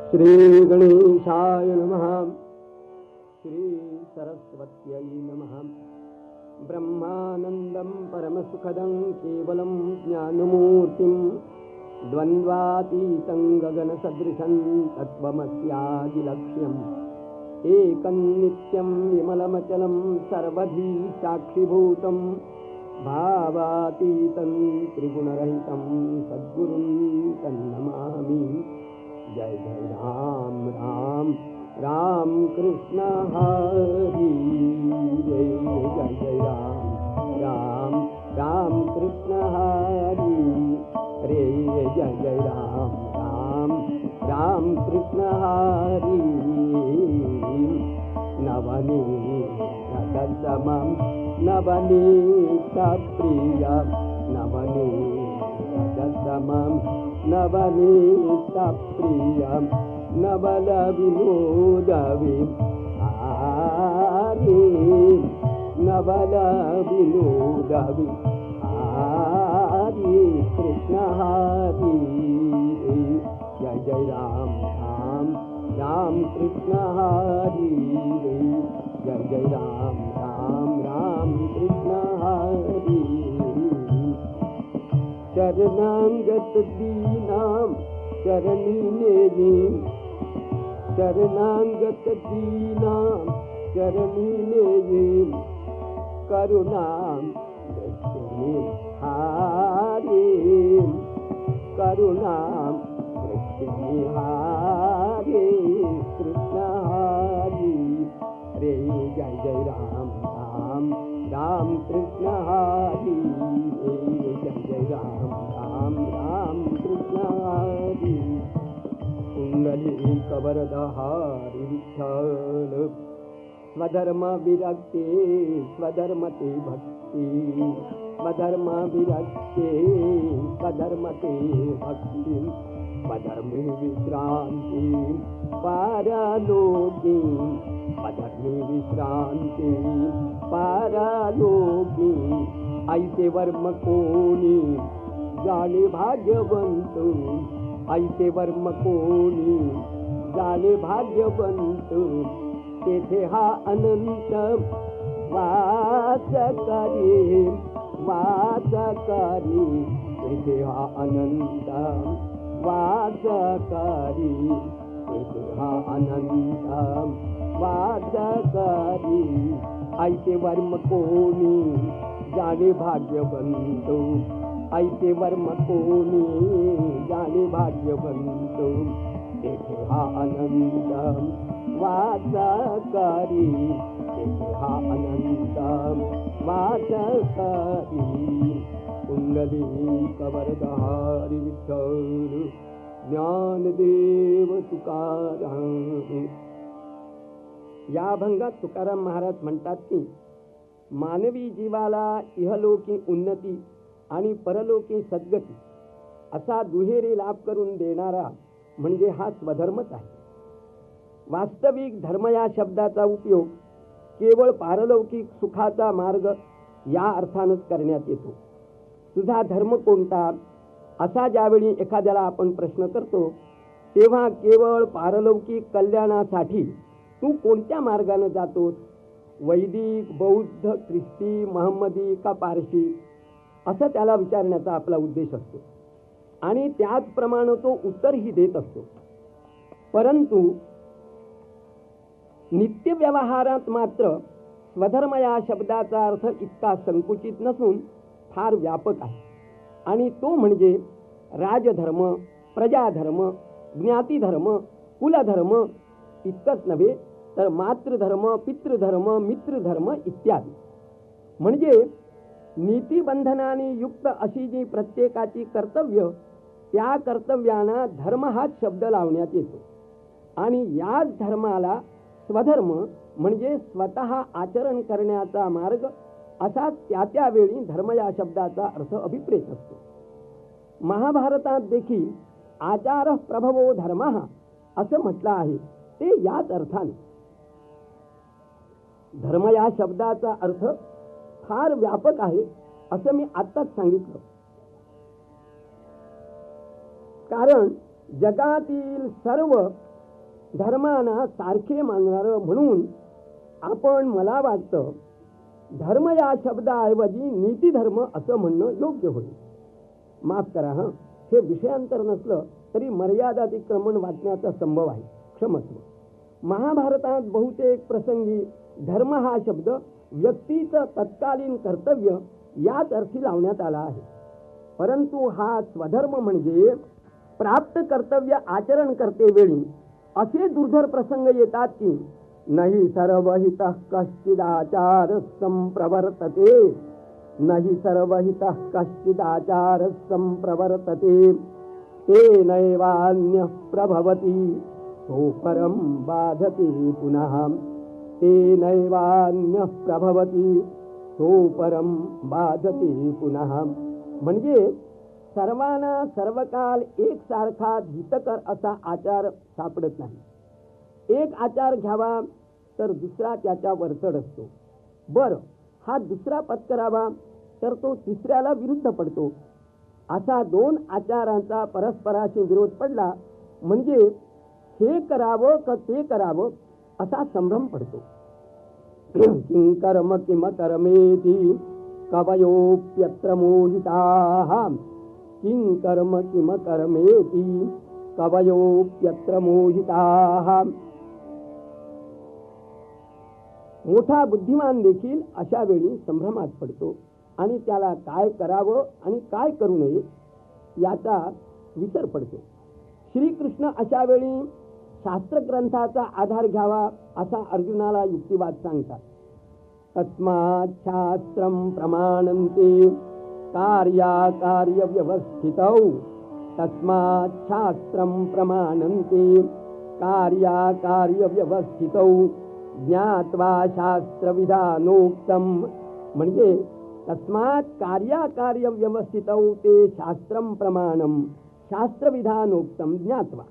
श्री गणेशाय नमः। श्री सरस्वत्यै नमः। ब्रह्मानन्दं परमसुखदं केवलं ज्ञानमूर्तिं द्वन्द्वातीतं गगनसदृशं तत्त्वमस्यादिलक्ष्यम् एकं नित्यं विमलमचलं सर्वधी साक्षिभूतं भावातीतं त्रिगुणरहितं सद्गुरुं तन्नमामि। जय जय राम राम राम कृष्ण हरि जय जय जय राम राम राम कृष्ण हरि रे जय जय राम राम राम कृष्ण हरि नवनीतसमं नवनीतप्रियं नवनीतसमं नवनीतप्रियं नवलविनोदविहारी नवलविनोदविहारी कृष्ण हरि जय जय राम राम राम कृष्ण हरि जय जय राम राम राम कृष्ण हरि शरणागत दीनां शरणिनेनि शरणागत दीनां शरणिनेनि करुणां दृष्टि हारी करुणां दृष्टि हारी कृष्ण हरि रे जय जय राम राम राम कृष्ण हरि जय जय राम राम राम कृष्ण हरि कुंडलीकवरदहारि विठ्ठल स्वधर्म विरक्ते स्वधर्मते भक्ति स्वधर्म विरक्ते स्वधर्मते भक्ति स्वधर्मे विश्रांति पारलोकी स्वधर्मे विश्रांति पारलोकी ऐसे वर्म कोणी जाणे भाग्यवंत ऐसे वर्म कोणी जाणे भाग्यवंत तेथे हा अनंत वास करी तेथे हा अनंत वास करी तेथे हा अनंत वास करी ऐसे वर्म कोणी जाणे भाग्यवंत ऐसे वर्म कोणी जाणे भाग्यवंत तेथे हा अनंत वास करी तेथे हा अनंत वास करी कुंडलीकवरदहारि विठ्ठल ज्ञानदेव तुकाराम। या अभंगात तुकाराम महाराज म्हणतात की मानवी जीवाला इहलोकी उन्नती आणि परलोकी सद्गती असा दुहेरी लाभ करून देणारा म्हणजे हा स्वधर्मच आहे। वास्तविक धर्म या शब्दाचा उपयोग केवळ पारलौकिक सुखाचा मार्ग या अर्थानच करण्यात येतो। तुझा धर्म कोणता असा ज्यावेळी एखाद्याला आपण प्रश्न करतो तेव्हा केवळ पारलौकिक कल्याणासाठी तू कोणत्या मार्गाने जातोस, वैदिक बौद्ध ख्रिस्ती महम्मदी का पारशी असं त्याला विचारण्याचा आपला उद्देश असतो आणि त्याचप्रमाणे तो उत्तरही देत असतो। परंतु नित्य व्यवहारात मात्र स्वधर्म या शब्दाचा अर्थ इतका संकुचित नसून फार व्यापक आहे आणि तो म्हणजे राजधर्म प्रजाधर्म ज्ञातिधर्म कुलधर्म इतकंच नव्हे तर मातृधर्म पितृधर्म मित्रधर्म इत्यादी। म्हणजे नीतिबंधनाने युक्त अशी जी प्रत्येकाची कर्तव्य त्या कर्तव्यांना धर्म हाच शब्द लावण्यात येतो आणि याच धर्माला स्वधर्म म्हणजे स्वतः आचरण करण्याचा मार्ग असा त्या वेळी धर्म या शब्दाचा अर्थ अभिप्रेत असतो। महाभारतात देखील आचार प्रभवो धर्म असं म्हटलं आहे ते याच अर्थाने। धर्म या शब्दाचा अर्थ फार व्यापक आहे असं मी आत्ताच सांगितलं। कारण जगातील सर्व धर्माना सारखे मानणार म्हणून आपण मला वाटतं धर्म या शब्दाऐवजी नीती धर्म असं म्हणणं योग्य होईल. माफ करा हं, हे विषयांतर नसलं तरी मर्यादातिक्रमण वाटण्याचा संभव आहे. क्षमस्व. महाभारतात बहुतेक प्रसंगी धर्म हा शब्द व्यक्तीचं तत्कालीन कर्तव्य याच अर्थी लावण्यात आला आहे. परंतु हा स्वधर्म म्हणजे प्राप्त कर्तव्य आचरण करते वेळी असे दुर्धर प्रसंग येतात की नहि सर्वहितः कश्चिदाचार संप्रवर्तते, नहि सर्वहितः कश्चिदाचार संप्रवर्तते, तेनैवान्यः प्रभवति सोपरं बाधते पुनः, तेनैवान्यः प्रभवति सोपरं बाधते पुनः. म्हणजे सर्वांना सर्वकाल एकसारखा हितकर असा आचार सापडत नाही. एक आचार घ्यावा तर दुसरा त्याच्यावर चढ असतो. बरं, हा दुसरा पत्करावा तर तो तिसऱ्याला विरुद्ध पडतो. असा दोन आचारांचा परस्पराशी विरोध पडला म्हणजे हे करावं का ते करावं असा संभ्रम पडतो. किं कर्म किम कर्मेति कवयोप्यत्र मोहिताः, किं कर्म किम कर्मेति कवयोप्यत्र मोहिताः. मोठा बुद्धिमान देखील अशा वेळी संभ्रमात पडतो आणि त्याला काय करावं आणि काय करू नये याचा विसर पडतो. श्रीकृष्ण अशा वेळी शास्त्रग्रंथाचा आधार घ्यावा असा अर्जुनाला युक्तिवाद सांगतात. तस्मात् शास्त्रं प्रमाणन्ते कार्याकार्य व्यवस्थितौ, तस्मात् शास्त्रं प्रमाणन्ते कार्याकार्य व्यवस्थितौ, ज्ञात्वा शास्त्रविधानोक्तम. म्हणजे तस्मात् कार्याकार्य व्यवस्थितौ ते शास्त्रम प्रमाणम शास्त्रविधानोक्तम ज्ञात्वा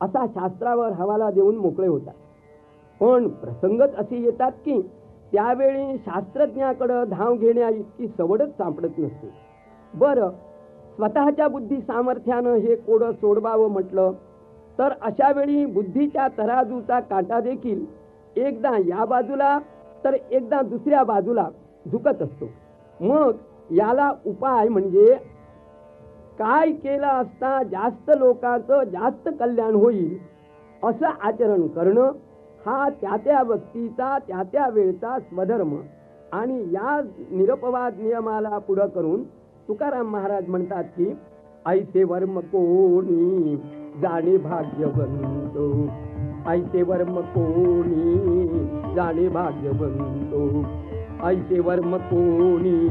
असा शास्त्रावर हवाला देऊन मोकळे होतात. पण प्रसंगच असे येतात की त्यावेळी शास्त्रज्ञाकडे धाव घेण्या इतकी सवडच सापडत नसते. बरं, स्वतःच्या बुद्धी सामर्थ्यानं हे कोडं सोडवावं म्हटलं तर अशा वेळी बुद्धीच्या तराजूचा काटा देखील एकदा या बाजूला तर एकदा दुसऱ्या बाजूला झुकत असतो. मग याला उपाय म्हणजे काय केलं असता जास्त लोकांचं जास्त कल्याण होईल असं आचरण करणं हा त्या व्यक्तीचा त्या वेळचा स्वधर्म. आणि या निरपवाद नियमाला पुढं करून तुकाराम महाराज म्हणतात की ऐसे वर्म कोणी जाणे भाग्यवंत, ऐसे वर्म कोणी जाणे भाग्यवंत, ऐसे वर्म कोणी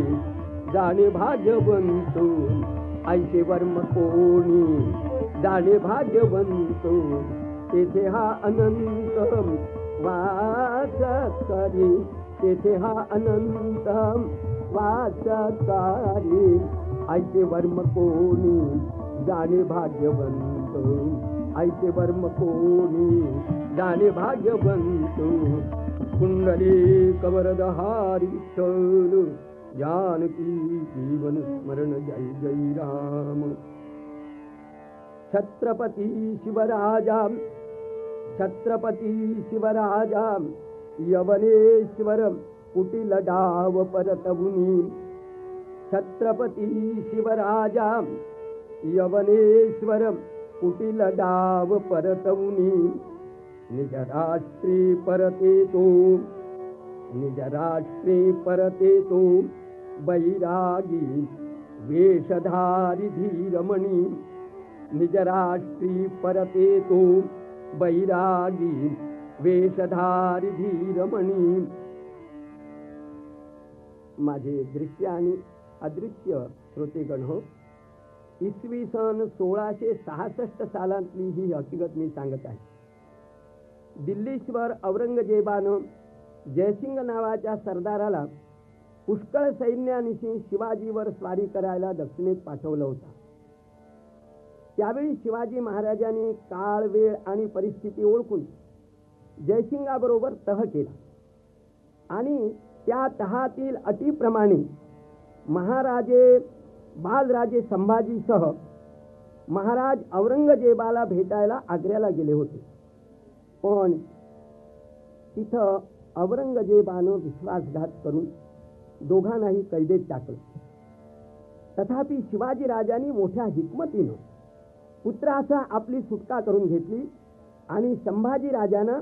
जाणे भाग्यवंत, ऐसे वर्म कोणी जाणे भाग्यवंत, तेथे हा अनंत वास करी, तेथे हा अनंत वास करी, ऐसे वर्म कोणी जाणे भाग्यवंत, ऐसे वर्म कोणी जाणे भाग्यवंत. कुंडली कवरदहारी विठ्ठल, जानकी जीवन स्मरण जय जय राम. छत्रपती शिवराजा, छत्रपती शिवराजा, यवनेश्वर कुटिल डाव परतवुनी. छत्रपती शिवराजा, यवनेश्वर कुटिल डाव परतवुनी. निज राष्ट्री परते तो, निज राष्ट्री परते तो, बैरागी वेशधारी धीरमणी. निज राष्ट्री परते तो, बैरागी वेशधारी धीरमणी. माझे दृश्य आणि अदृश्य श्रोतेगण हो, इसवी सन 1666 सालातली ही हकीकत मी सांगत आहे. दिल्लीश्वर औरंगजेबानं जयसिंग नावाच्या सरदाराला पुष्कळ सैन्यानिशी शिवाजीवर स्वारी करायला दक्षिणेत पाठवलं होतं. त्यावेळी शिवाजी महाराजांनी काळ, वेळ आणि परिस्थिती ओळखून जयसिंगाबरोबर तह केला आणि त्या तहातील अटीप्रमाणे महाराजे बालराजे संभाजीसह महाराज औरंगजेबाला भेटायला आग्र्याला गेले होते. पण तिथं औरंगजेबानं विश्वासघात करून दोघांनाही कैदेत टाकलं. तथापि शिवाजी राजांनी मोठ्या हिकमतीनं पुत्रासह आपली सुटका करून घेतली आणि संभाजी राजानं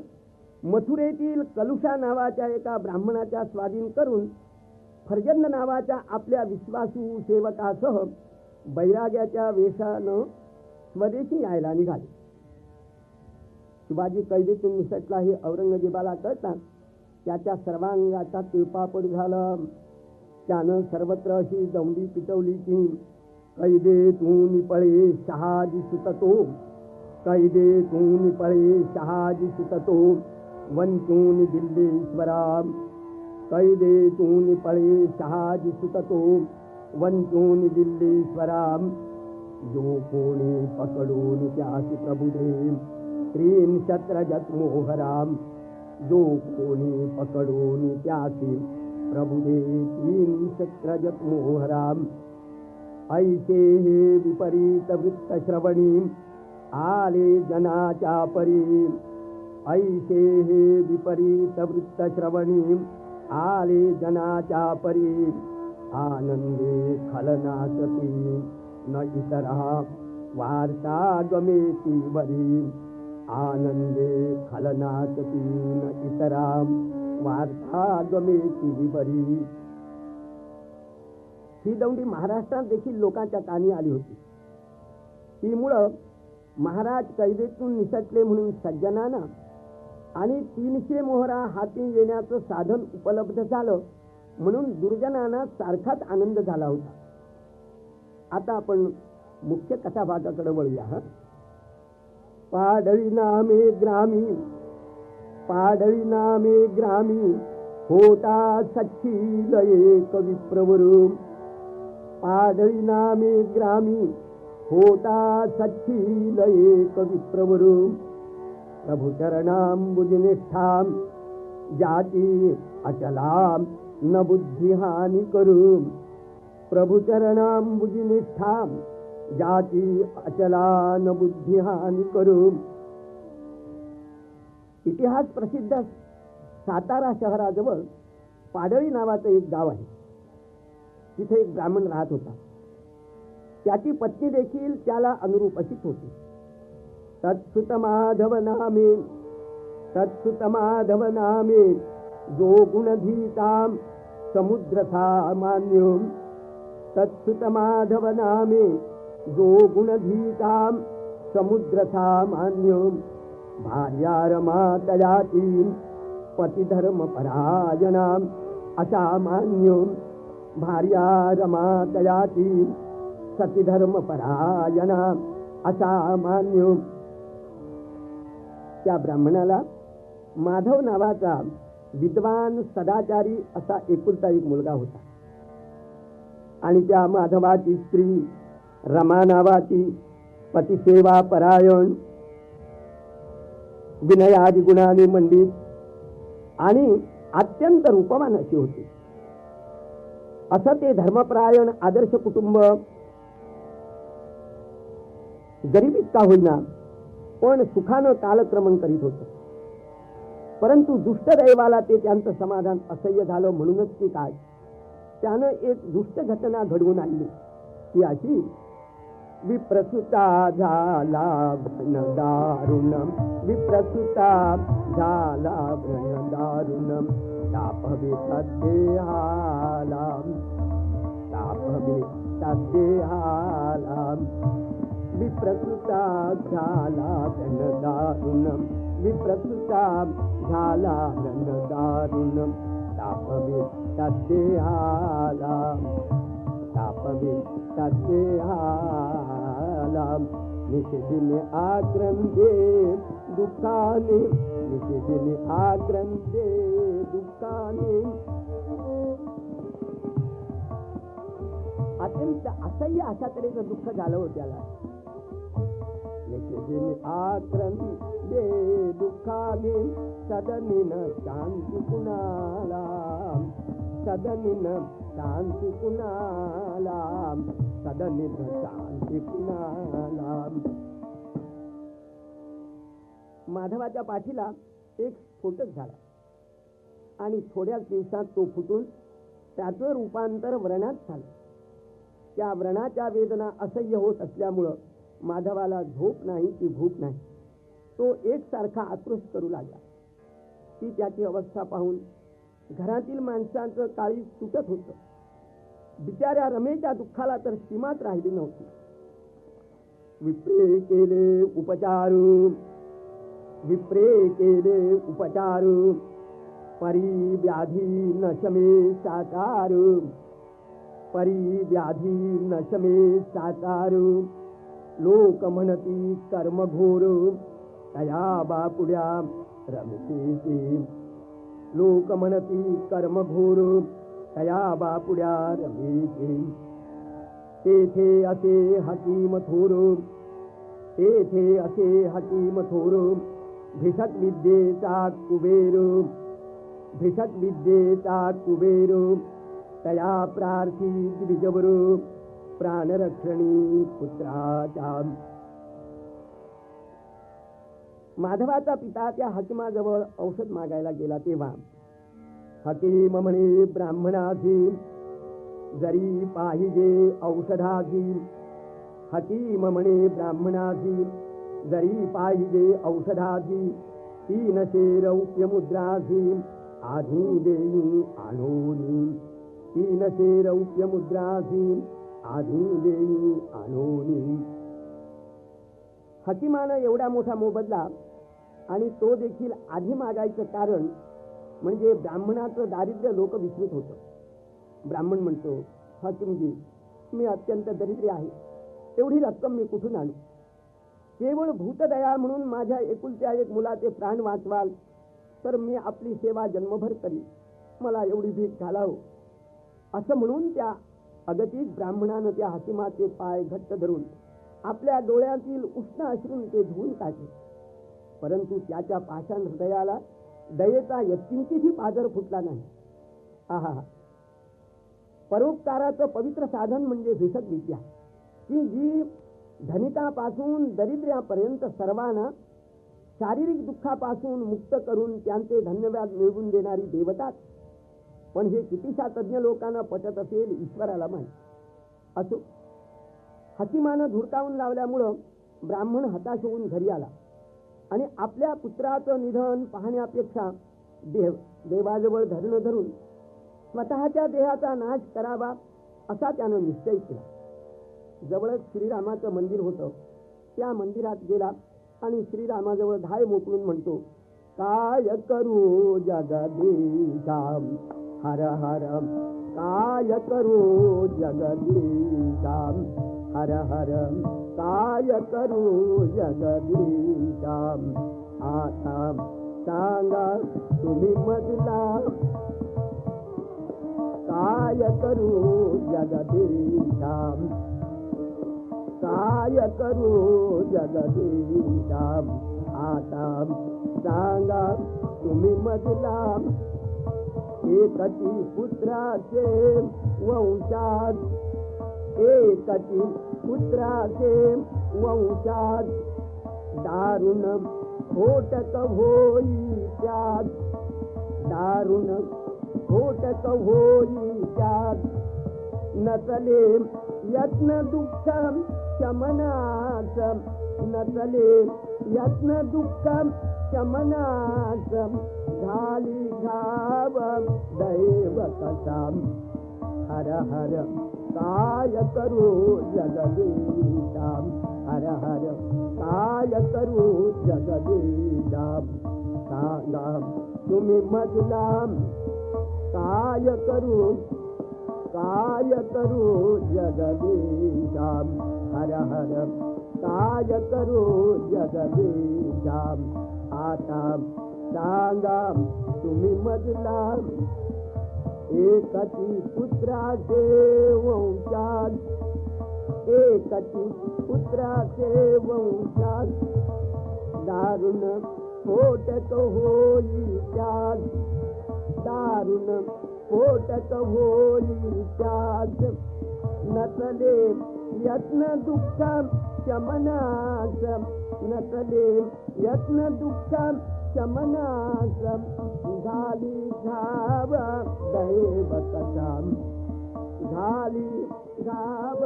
मथुरेतील कलुषा नावाच्या एका ब्राह्मणाच्या स्वाधीन करून फर्जंद नावाच्या आपल्या विश्वासू सेवकासह बैराग्याच्या वेशानं स्वदेशी यायला निघाले. शिवाजी कैदेतून निसटला हे औरंगजेबाला कळताच त्याच्या सर्वांगाचा तिळपापड झाला. त्यानं सर्वत्र अशी दौंडी पिटवली की कैदेतून पळे शहाजी सुततो, कैदेतून पळे शहाजी सुततो, वंचून दिल्लीश्वरा, कैदेतून पळे शहाजी सुततो, वंचून दिल्लीश्वरा. जो कोणी पकडून त्यासी प्रभुदे त्रीन शत्रजत मोहराम, जो कोणी पकडून त्यासी प्रभुदे तीन शत्रजत मोहराम. ऐसे हे विपरीत वृत्त श्रवणी आले जनाच्या परी, ऐसे हे विपरीत वृत्त श्रवणी आले जनाच्या परी. आनंदे खलनासती न इतरा वार्ता गमेती बरी, आनंदे खलनासती न इतरा वार्ता गमेती बरी. ही दौंडी महाराष्ट्रात देखील लोकांच्या कानी आली होती. तीमुळं महाराज कैदेतून निसटले म्हणून सज्जनांना आणि 300 मोहरा हाती येण्याचं साधन उपलब्ध झालं म्हणून दुर्जनांना सारखाच आनंद झाला होता. आता आपण मुख्य कथाभागाकडे वळूया. पाडळी नामे ग्रामी, पाडळी नामे ग्रामी होता सच्ची लये कविप्रवरू. पाडळी नामे ग्रामी होता सच्ची लये कविप्रवरू. प्रभुचरणांबुजनिष्ठां जाती अचलां न बुद्धिहानी करू. प्रभुचरणांबुजनिष्ठां जाती अचला न बुद्धिहानी करू. इतिहास प्रसिद्ध सातारा शहराजवळ पाडळी नावाचं एक गाव आहे. तिथे एक ब्राह्मण राहत होता. त्याची पत्नी देखील त्याला अनुरूप अशीच होती. तत्सुत माधव नामे, तत्सुत माधव नामे जो गुणधीताम समुद्र सामान्य. तत्सुत माधव नामे जो गुणधीताम समुद्र सामान्य. भार्या रमा तयाती पतिधर्म परायणाम असामान्य. भार्या रमा तयाती सतीधर्म परायणाम असामान्य. त्या ब्राह्मणाला माधव नावाचा विद्वान सदाचारी असा एकुलता एक मुलगा होता आणि त्या माधवाची स्त्री रमा नावाची पतिसेवा परायण, विनयादी गुणाने मंडित आणि अत्यंत रूपवान अशी होती. असं ते धर्मपरायण आदर्श कुटुंब गरिबीत का होईना पण सुखानं कालक्रमण करीत होतं. परंतु दुष्टदैवाला ते त्यांचं समाधान असह्य झालं म्हणूनच की काय त्यानं एक दुष्ट घटना घडवून आणली. ती अशी, विप्रसुता झाला भ्रमदारुणम, विप्रसुता झाला भ्रमदारुणम. तापवे तद्देहालाम, तापवे तद्देहालाम. विप्रसुता झाला भ्रमदारुणम, विप्रसुता झाला भ्रमदारुणम. तापवे तद्देहालाम, तापवे तद्देहालाम. निषेधिने आक्रंदे दुःखाने, निषेधिने आक्रंदे दुःखाने. अत्यंत असह्य अशा तऱ्हेचं दुःख झालं होतं त्याला. निषेधिने आक्रंदे दुःखाने सदनीन शांती कुणाला, सदनीन शांती कुणाला, सदनीन शांती कुणाला. माधवाच्या पाठीला एक स्फोटक झाला आणि थोड्याच दिवसात तो फुटून त्याचं रूपांतर व्रणात झालं. त्या व्रणाच्या वेदना असह्य होत असल्यामुळं माधवाला झोप नाही की भूक नाही. तो एकसारखा आक्रोश करू लागला. ती त्याची अवस्था पाहून घरातील माणसांचं काळीज सुटत होतं. बिचाऱ्या रमेच्या दुःखाला तर सीमाच राहिली नव्हती. विप्रे केले उपचारू, विप्रे केले उपचारू, परी व्याधी न शमे साकारू, परी व्याधी न शमे साकारू. लोक म्हणती कर्मघोर, तया बापुड्या रमेचे. लोक म्हणती कर्मघोर, तया बापुड्या रमेचे. तेथे असे हकीम थोर, तेथे असे हकीम थोर, भिषक विद्येचा कुबेर, भिषक विद्येचा कुबेर. तया प्रार्थी द्विजवर, प्राणरक्षणी पुत्राच्या. माधवाचा पिता त्या हकीमाजवळ औषध मागायला गेला तेव्हा हकीम म्हणे ब्राह्मणाची, जरी पाहिजे औषधाची. हकीम म्हणे ब्राह्मणाची, जरी पाहिजे औषधाची. 300 रौप्य मुद्राची आधी देई आणोनी. 300 रौप्य मुद्राची आधी देई आणोनी. हकीमानं एवढा मोठा मोबदला आणि तो देखील आधी मागायचं कारण म्हणजे ब्राह्मणाचं दारिद्र्य लोक विसरत होतं. ब्राह्मण म्हणतो, हकीमजी मी अत्यंत दरिद्री आहे, एवढी रक्कम मी कुठून आणू? केवळ भूतदया म्हणून माझ्या एकुलत्या एक मुलाचे प्राण वाचवाल तर मी आपली सेवा जन्मभर करी, मला एवढी भीक घालावं. असं म्हणून त्या अगतिक ब्राह्मणानं त्या हकीमाचे पाय घट्ट धरून आपल्या डोळ्यातील उष्ण अश्रून ते धुवून काढले. परंतु त्याच्या पाषाण हृदयाला दयेचा यत्किंचितही पाझर फुटला नाही. आहा, परोपकाराचं पवित्र साधन म्हणजे भिषक विद्या, की जी धनिकापासून दरिद्र्यापर्यंत सर्वांना शारीरिक दुःखापासून मुक्त करून त्यांचे धन्यवाद मिळवून देणारी देवता. पण हे कितीशा तज्ञ लोकांना पटत असेल ईश्वराला माहीत. असो, हकीमानं धुडकावून लावल्यामुळं ब्राह्मण हताश होऊन घरी आला आणि आपल्या पुत्राचं निधन पाहण्यापेक्षा देवाजवळ धरणं धरून स्वतःच्या देहाचा नाश करावा असा त्यानं निश्चय केला. जवळच श्रीरामाचं मंदिर होतं. त्या मंदिरात गेला आणि श्रीरामाजवळ धाय मोकळून म्हणतो, काय करू जगदीशा हर हर. काय करू जगदीशा हर हर. काय करू जगदीशा. आता सांगा तुम्ही मजला, काय करू जगदीशा. काय करू जगदीशा. आता सांगा तुम्ही मजला. एकती पुत्राचे वंशात, एकती पुत्राचे वंशात. दारुण स्फोटक होई त्यात, दारुण स्फोटक होई त्यात. नसले यत्न दुःख शमनाच, नसले यत्न दुःख शमनाच. झाली घाव दैव कसा. हर हर काय करू जगदीशा. हर हर काय करू जगदीशा. सांगा तुम्ही मजला, काय करू, काय करू जगदीशा. हर हर काय करू जगदीशा. आता सांगा तुम्ही मजला. एकती पुत्राचे वंशात, एकती पुत्राचे वंशात. दारुण स्फोटक होई त्यात, दारुण स्फोटक होई त्यात. नसले यत्न दुःख शमनाच, नसले यत्न दुःख शमनास झाली घाव दैव कथा झाली घाव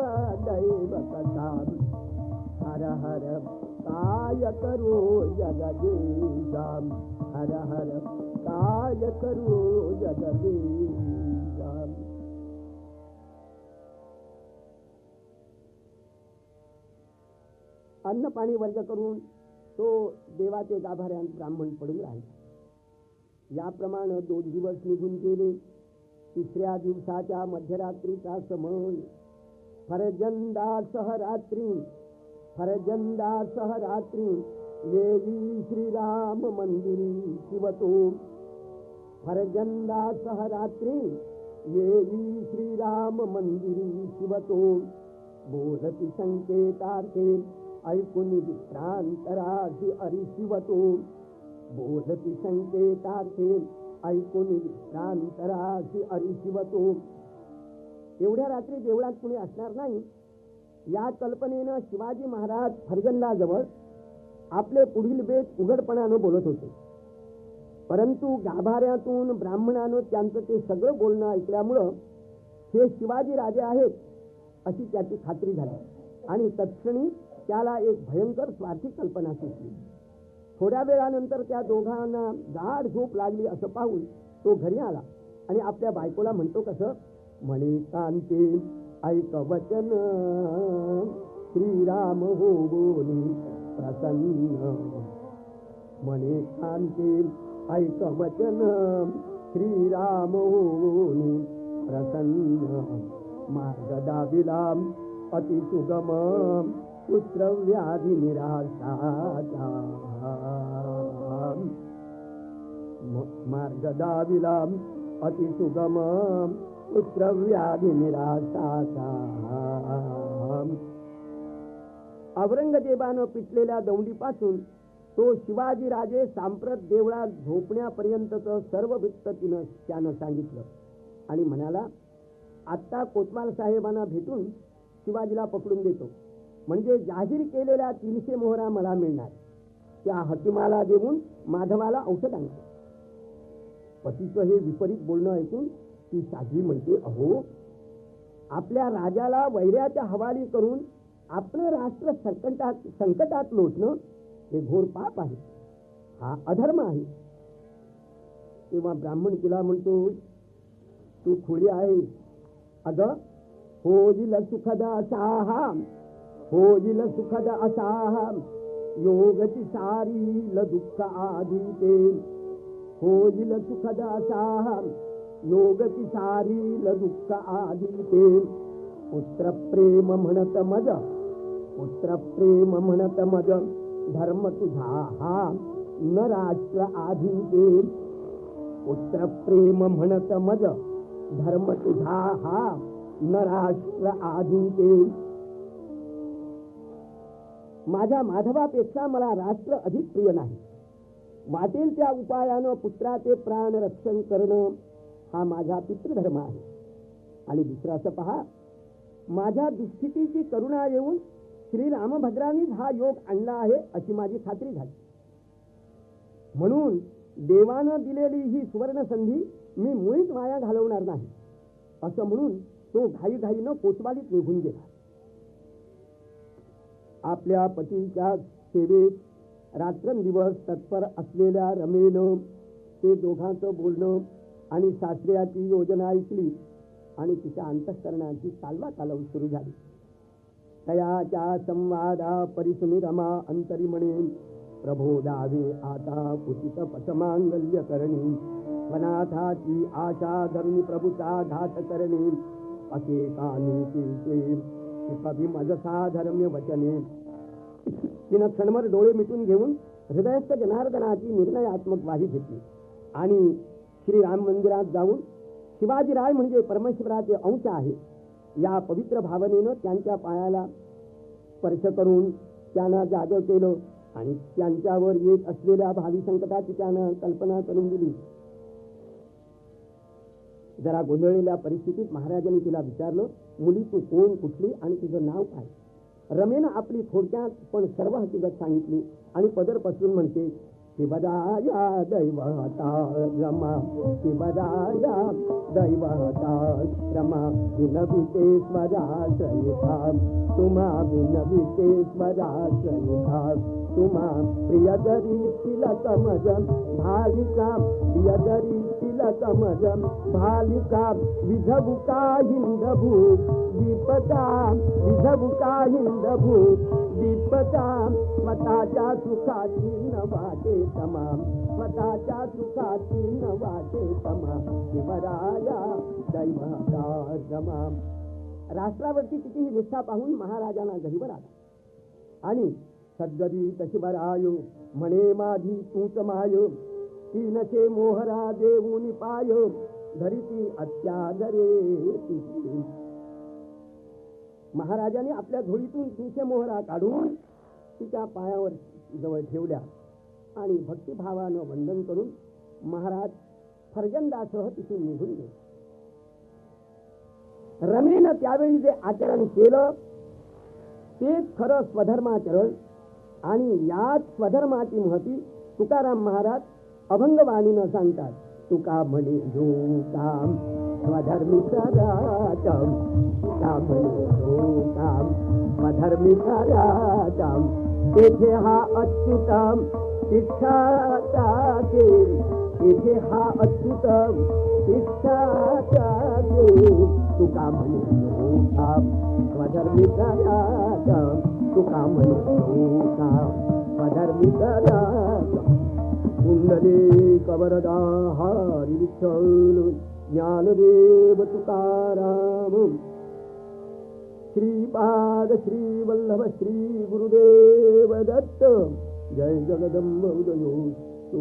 दैव कथा हर हर काय करू जगदीशा हर हर काय करू जगदीशा. अन्न पाणी वर्ग करून तो देवाचे गाभाऱ्यात ब्राह्मण पडून राहिला. याप्रमाणे 2 दिवस निघून गेले. 3ऱ्या दिवसाच्या मध्यरात्रीचा समय फरजंदासह रात्री येई श्रीराम मंदिरी शिवतो फरजंदासह रात्री येई श्रीराम मंदिरी शिवतो बोलती संकेतार्थे ऐकून विश्रांतराशी अरिशिवतो बोलती संकेतार्थे ऐकून विश्रांतराशी अरिशिवतो. एवढ्या रात्री देवळात कुणी असणार नाही या कल्पनेनं शिवाजी महाराज फरजंदाजवळ आपले पुढील बेत उघडपणानं बोलत होते. परंतु गाभाऱ्यातून ब्राह्मणानं त्यांचं ते सगळं बोलणं ऐकल्यामुळं हे शिवाजी राजे आहेत अशी त्याची खात्री झाली आणि तत्क्षणी त्याला एक भयंकर स्वार्थी कल्पना सुचली. थोड्या वेळानंतर त्या दोघांना गाढ झोप लागली असं पाहून तो घरी आला आणि आपल्या बायकोला म्हणतो कसं, म्हणे कांते ऐक वचन श्रीराम हो बोली प्रसन्न. म्हणे कांते ऐक वचन श्रीराम हो बोली प्रसन्न. मार्ग दाविला अति सुगम पुत्र व्याधी निराशाचा. मार्ग दाविला अति सुगम पुत्र व्याधी निराशाचा. औरंगजेबानं पिटलेल्या दौंडीपासून तो शिवाजी राजे सांप्रत देवळात झोपण्यापर्यंतचं सर्व वृत्त त्यानं सांगितलं आणि म्हणाला, आत्ता कोतवाल साहेबांना भेटून शिवाजीला पकडून देतो, म्हणजे जाहीर केलेल्या 300 मोहरा मला मिळणार. त्या हकीमाला देऊन माधवाला औषध आणतो. पतीचं हे विपरीत बोलणं ऐकून ती साधी म्हणते, अहो आपल्या राजाला वैऱ्याच्या हवाली करून आपलं राष्ट्र संकटात लोटणं हे घोर पाप आहे, हा अधर्म आहे. तेव्हा ब्राह्मण तिला म्हणतो, तू खुली आहे. अगं होईल सुखद असाहा होईल सुखद असाहा योगची सारील दुःख आधीते. होईल सुखद असाहा योगची सारील दुःख आधीते. पुत्र प्रेम म्हणत मज पुत्र प्रेम म्हणत मज धर्म तुझा हा न राष्ट्र आधीते. पुत्र प्रेम म्हणत मज धर्म तुझा हा न राष्ट्र आधीते. माझ्या माधवापेक्षा मला राष्ट्र अधिक प्रिय नाही. वाटेल त्या उपायानं पुत्राचे प्राण रक्षण करणं हा माझा पितृधर्म आहे. आणि दुसरं असं पहा, माझ्या दुःस्थितीची करुणा येऊन श्री रामभद्रांनीच हा योग आणला आहे अशी माझी खात्री झाली. म्हणून देवानं दिलेली ही सुवर्ण संधी मी मुळीच वाया घालवणार नाही असं म्हणून तो घाईघाईनं कोतवालीत निघून गेला. आपल्या पतीच्या सेवेत रात्रंदिवस तत्पर असलेल्या रमेनं ते दोघांचं बोलणं आणि सासऱ्याची योजना ऐकली आणि तिच्या अंतःकरणाची चालवाचालव सुरू झाली. तयाच्या संवादा परिसुनी रमा अंतरी म्हणे, प्रभो दावे आता कुचित पसमांगल्य करणी. वनाथाची आशा धरुणी प्रभूचा घात करणे. असे कानी तिचे कवी मजसा धर्म्य वचने. तिनं क्षणभर डोळे मिटून घेऊन हृदयस्थ जनार्दनाची निर्णयात्मक वाही घेतली आणि श्री राम मंदिरात जाऊन शिवाजीराय म्हणजे परमेश्वराचे अंश आहे या पवित्र भावनेनं त्यांच्या पायाला स्पर्श करून त्यांना जागं केलं आणि त्यांच्यावर येत असलेल्या भावी संकटाची त्यानं कल्पना करून दिली. जरा गोंधळलेल्या परिस्थितीत महाराजांनी तिला विचारलं, मुली तू कोण, कुठली आणि तुझं नाव काय. रमेनं आपली थोडक्यात पण सर्व हकीकत सांगितली आणि पदर पसरून म्हणते, शिवराया दैवता रमा, शिवराया दैवता रमा, विनवितेश्वराश्रयिता तुम्हा, विनवितेश्वराश्रयिता तुम्हा, प्रियदरी तिलकमज भालिका, प्रियदरी तिलकमज भालिका, विधबुका हिंदभू दीपता, विधबुका हिंदभू दीपता, स्वतःच्या सुखाची न वाटे तमाम, स्वतःच्या सुखाची न वाटे तमाम, शिवराया दैवता रमा. राष्ट्रावरती तिची ही निष्ठा पाहून महाराजांना गहिवर आला आणि सद्गदी शिवरायो म्हणे माझी तूच माय, तीनशे मोहरा देऊनी पाय, धरिती अत्यादरे तिची. महाराजाने आपल्या झोळीतून 300 मोहरा काढून तिच्या पायावर जवळ ठेवल्या आणि भक्तिभावानं वंदन करून महाराज फर्जंदासह तिथून निघून गेले. रमेनं त्यावेळी जे आचरण केलं तेच खरं स्वधर्माचरण आणि याच स्वधर्माची महती तुकाराम महाराज अभंगवाणीनं सांगतात. तुका म्हणे जो काम स्वधर्मी कराचम, तुका म्हणे जो काम स्वधर्मी कराचम, तेथे हा अच्युतम शिक्षाचे, तेथे हा अच्युतम शिक्षाचे. तुका म्हणे जो काम स्वधर्मी कराचम, तुका म्हणे जो काम स्वधर्मी कराचम. कुंडली कवरदा हरी विठ्ठल ज्ञानदेव तुकाराम. श्रीपाद श्री वल्लभ श्री गुरुदेव दत्त. जय जगदंब उदयोस्तु.